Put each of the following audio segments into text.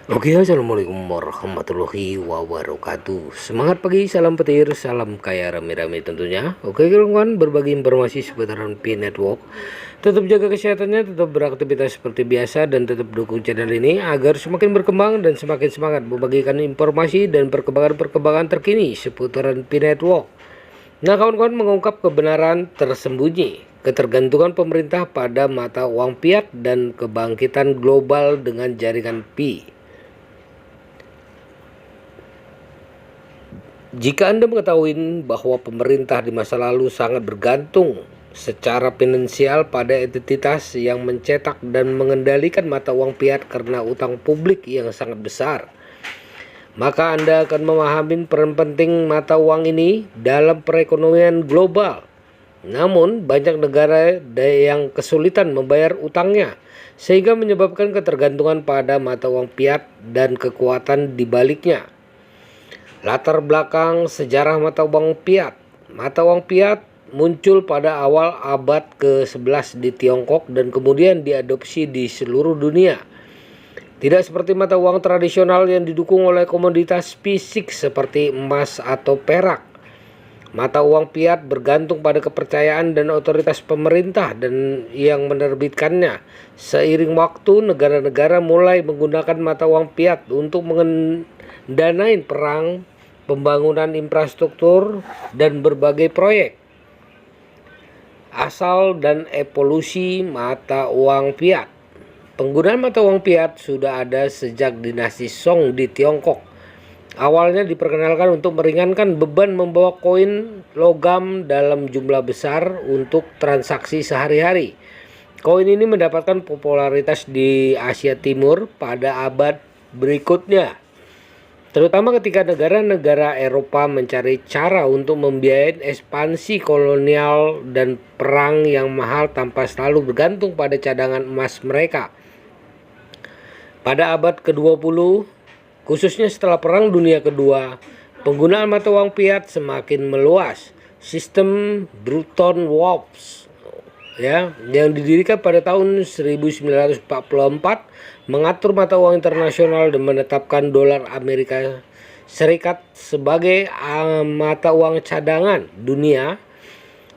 Oke, assalamualaikum warahmatullahi wabarakatuh. Semangat pagi, salam petir, salam kaya rame-rame tentunya. Oke kawan, berbagi informasi seputaran Pi Network. Tetap jaga kesehatannya, tetap beraktivitas seperti biasa, dan tetap dukung channel ini agar semakin berkembang dan semakin semangat membagikan informasi dan perkembangan-perkembangan terkini seputaran Pi Network. Nah kawan-kawan, mengungkap kebenaran tersembunyi, ketergantungan pemerintah pada mata uang fiat dan kebangkitan global dengan jaringan Pi. Jika Anda mengetahui bahwa pemerintah di masa lalu sangat bergantung secara finansial pada entitas yang mencetak dan mengendalikan mata uang fiat karena utang publik yang sangat besar, maka Anda akan memahami peran penting mata uang ini dalam perekonomian global. Namun, banyak negara yang kesulitan membayar utangnya, sehingga menyebabkan ketergantungan pada mata uang fiat dan kekuatan di baliknya. Latar belakang sejarah mata uang fiat. Mata uang fiat muncul pada awal abad ke-11 di Tiongkok dan kemudian diadopsi di seluruh dunia. Tidak seperti mata uang tradisional yang didukung oleh komoditas fisik seperti emas atau perak. Mata uang fiat bergantung pada kepercayaan dan otoritas pemerintah dan yang menerbitkannya. Seiring waktu, negara-negara mulai menggunakan mata uang fiat untuk mendanai perang, pembangunan infrastruktur, dan berbagai proyek. Asal dan evolusi mata uang fiat. Penggunaan mata uang fiat sudah ada sejak dinasti Song di Tiongkok. Awalnya diperkenalkan untuk meringankan beban membawa koin logam dalam jumlah besar untuk transaksi sehari-hari. Koin ini mendapatkan popularitas di Asia Timur pada abad berikutnya, terutama ketika negara-negara Eropa mencari cara untuk membiayai ekspansi kolonial dan perang yang mahal tanpa selalu bergantung pada cadangan emas mereka. Pada abad ke-20, khususnya setelah Perang Dunia Kedua, penggunaan mata uang fiat semakin meluas. Sistem Bretton Woods yang didirikan pada tahun 1944 mengatur mata uang internasional dan menetapkan dolar Amerika Serikat sebagai mata uang cadangan dunia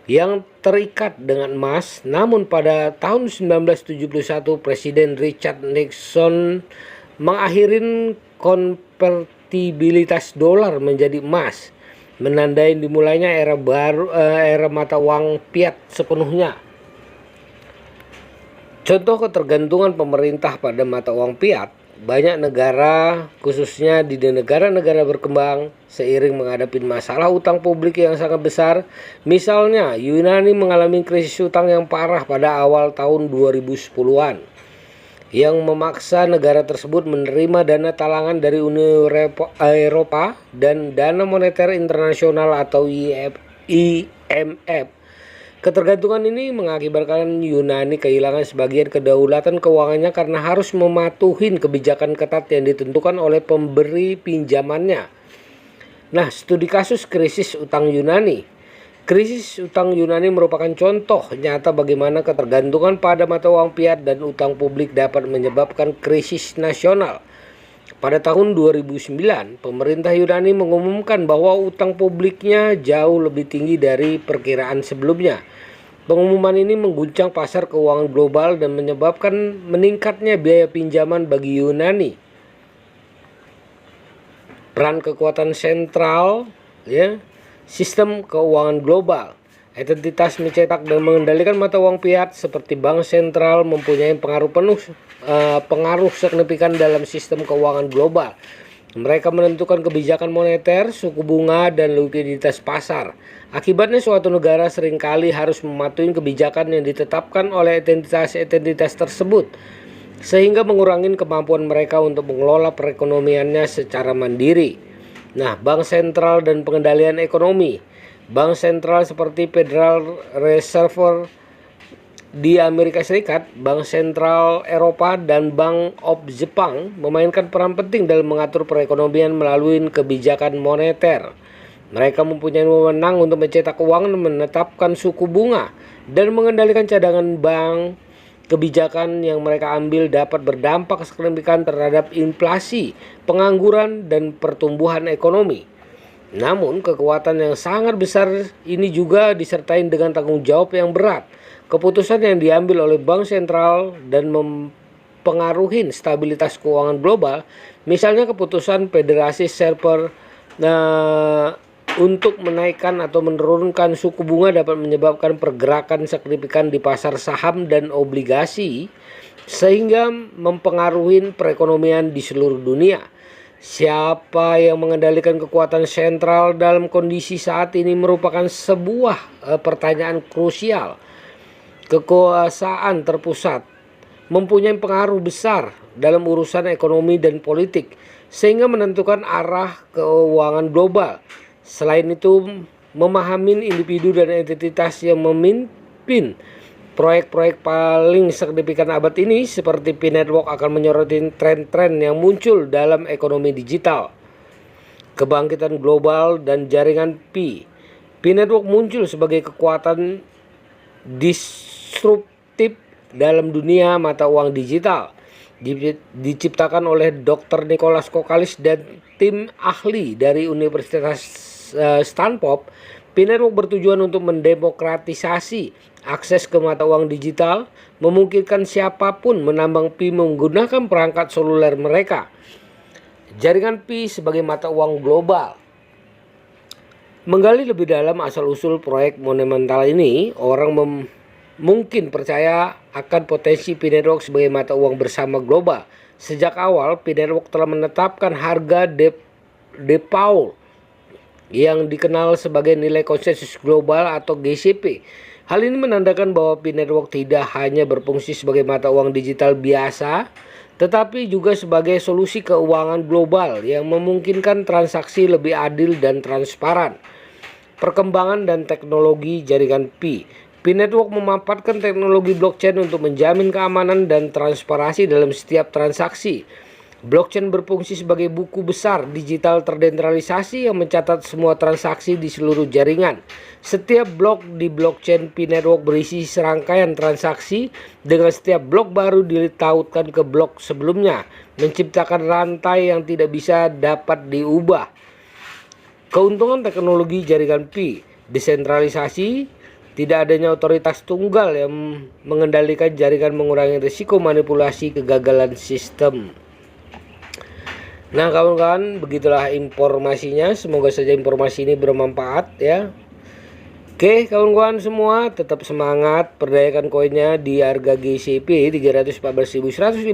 yang terikat dengan emas. Namun pada tahun 1971 Presiden Richard Nixon mengakhiri konvertibilitas dolar menjadi emas, menandai dimulainya era baru, era mata uang fiat sepenuhnya. Contoh ketergantungan pemerintah pada mata uang fiat, banyak negara, khususnya di negara-negara berkembang, seiring menghadapi masalah utang publik yang sangat besar. Misalnya, Yunani mengalami krisis utang yang parah pada awal tahun 2010-an, yang memaksa negara tersebut menerima dana talangan dari Uni Eropa dan Dana Moneter Internasional atau IMF. Ketergantungan ini mengakibatkan Yunani kehilangan sebagian kedaulatan keuangannya karena harus mematuhi kebijakan ketat yang ditentukan oleh pemberi pinjamannya. Nah, studi kasus krisis utang Yunani. Krisis utang Yunani merupakan contoh nyata bagaimana ketergantungan pada mata uang fiat dan utang publik dapat menyebabkan krisis nasional. Pada tahun 2009, pemerintah Yunani mengumumkan bahwa utang publiknya jauh lebih tinggi dari perkiraan sebelumnya. Pengumuman ini mengguncang pasar keuangan global dan menyebabkan meningkatnya biaya pinjaman bagi Yunani. Peran kekuatan sentral, sistem keuangan global. Entitas mencetak dan mengendalikan mata uang fiat seperti bank sentral mempunyai pengaruh signifikan dalam sistem keuangan global. Mereka menentukan kebijakan moneter, suku bunga, dan likuiditas pasar. Akibatnya suatu negara seringkali harus mematuhi kebijakan yang ditetapkan oleh entitas tersebut, sehingga mengurangi kemampuan mereka untuk mengelola perekonomiannya secara mandiri. Nah, bank sentral dan pengendalian ekonomi. Bank sentral seperti Federal Reserve di Amerika Serikat, Bank Sentral Eropa, dan Bank of Jepang memainkan peran penting dalam mengatur perekonomian melalui kebijakan moneter. Mereka mempunyai wewenang untuk mencetak uang, menetapkan suku bunga, dan mengendalikan cadangan bank kebijakan yang mereka ambil dapat berdampak signifikan terhadap inflasi, pengangguran, dan pertumbuhan ekonomi. Namun, kekuatan yang sangat besar ini juga disertai dengan tanggung jawab yang berat. Keputusan yang diambil oleh bank sentral dan mempengaruhi stabilitas keuangan global, misalnya keputusan Federasi Reserve untuk menaikkan atau menurunkan suku bunga dapat menyebabkan pergerakan signifikan di pasar saham dan obligasi sehingga mempengaruhi perekonomian di seluruh dunia. Siapa yang mengendalikan kekuatan sentral dalam kondisi saat ini merupakan sebuah pertanyaan krusial. Kekuasaan terpusat mempunyai pengaruh besar dalam urusan ekonomi dan politik sehingga menentukan arah keuangan global. Selain itu, memahami individu dan entitas yang memimpin proyek-proyek paling signifikan abad ini seperti P-Network akan menyoroti tren-tren yang muncul dalam ekonomi digital, kebangkitan global, dan jaringan P. P-Network muncul sebagai kekuatan disruptif dalam dunia mata uang digital. Diciptakan oleh Dr. Nicholas Kokalis dan tim ahli dari Universitas Stanford, P-Network bertujuan untuk mendemokratisasi akses ke mata uang digital, memungkinkan siapapun menambang Pi menggunakan perangkat seluler mereka. Jaringan Pi sebagai mata uang global. Menggali lebih dalam asal-usul proyek monumental ini, orang mungkin percaya akan potensi P-Network sebagai mata uang bersama global. Sejak awal, P-Network telah menetapkan harga default yang dikenal sebagai nilai konsensus global atau GCP. Hal ini menandakan bahwa P-Network tidak hanya berfungsi sebagai mata uang digital biasa, tetapi juga sebagai solusi keuangan global yang memungkinkan transaksi lebih adil dan transparan. Perkembangan dan teknologi jaringan Pi. P-Network memanfaatkan teknologi blockchain untuk menjamin keamanan dan transparansi dalam setiap transaksi. Blockchain berfungsi sebagai buku besar digital terdesentralisasi yang mencatat semua transaksi di seluruh jaringan. Setiap blok di blockchain P-Network berisi serangkaian transaksi, dengan setiap blok baru ditautkan ke blok sebelumnya, menciptakan rantai yang tidak bisa dapat diubah. Keuntungan teknologi jaringan Pi, desentralisasi, tidak adanya otoritas tunggal yang mengendalikan jaringan, mengurangi risiko manipulasi kegagalan sistem. Nah kawan-kawan, begitulah informasinya. Semoga saja informasi ini bermanfaat ya. Oke kawan-kawan semua, tetap semangat, perdayakan koinnya di harga GCP 314.159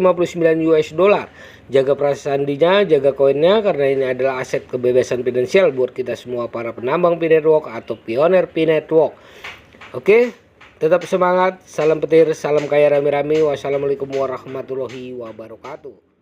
US dollar. Jaga prasandinya, jaga koinnya, karena ini adalah aset kebebasan finansial buat kita semua para penambang P-Network atau pioner P-Network. Oke, tetap semangat, salam petir, salam kaya rame-rame. Wassalamualaikum warahmatullahi wabarakatuh.